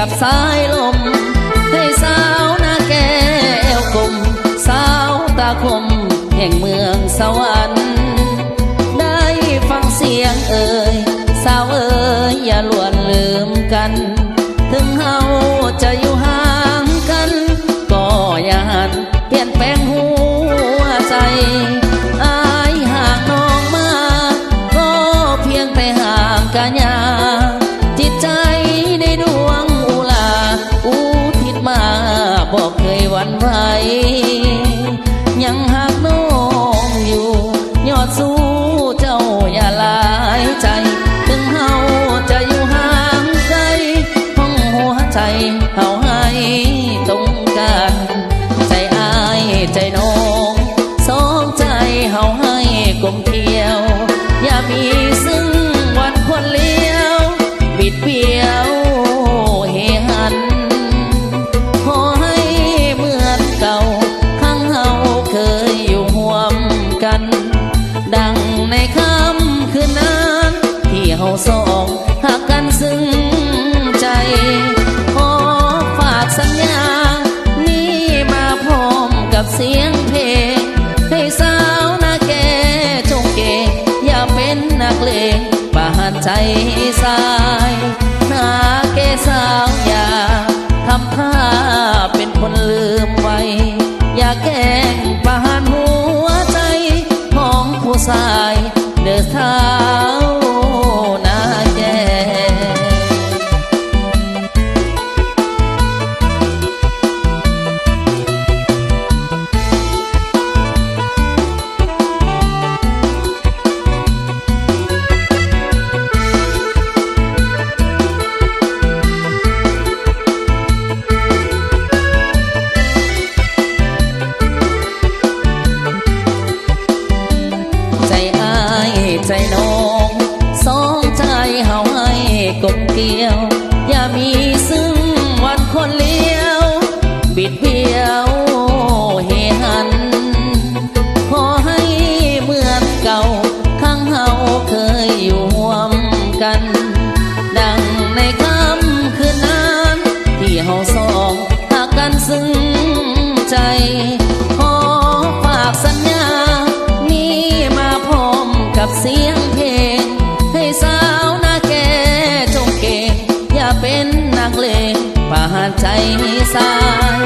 กับสายลมให้สาวหน้าแก้วกลมสาวตาคมแห่งเมืองสวรรค์ได้ฟังเสียงเอ่ยสาวเอ่ยอย่าล้วนลืมกันถึงเฮาจะอยู่ห่างกันก็อย่าหันเปลี่ยนแปลงหัวใจอายห่างน้องมาก็เพียงแต่ห่างกันยาจิตใจในดวงอุลาอุทิศมาบอกเคยหวั่นไหวยังหักน้องอยู่ยอดสู้เจ้าอย่าลายใจถึงเฮาจะอยู่ห่างไกลห้องหัวใจเฮาให้ตรงกันใจอายใจน้องสองใจเฮาให้กลมเกลียวอย่ามีซึ่งวันควรเลี้ยวบิดเบี้ยวเฮหันขอให้เหมือนเก่าข้างเฮาเคยอยู่ห่วมกันดังในค่ำคืนนั้นที่เฮาสองหากกันซึ้งใจขอฝากสัญญานี้มาพร้อมกับเสียงเพลงให้สาวหน้าแก่จงเก่งอย่าเป็นนักเลงปานใจสายหน้าแก่สาวอย่าทำท่าเป็นคนลืมไว้อย่าแกล้งปานหัวใจของผู้ชายเดินเท้าหน้าแก่ใจน้องสองใจเฮาให้กลมเกลียวอย่ามีซึ่งวันคนเลี้ยวบิดเบี้ยวเฮหันขอให้เหมือนเก่าข้างเฮาเคยอยู่ร่วมกันดังในค่ำคืนนั้นที่เฮาสองหากกันซึ้งใจขอฝากสัญญานี้มาพร้อมกับเสียงเพลงให้สาวหน้าแก่จงเก่งอย่าเป็นนักเลงปานใจสาย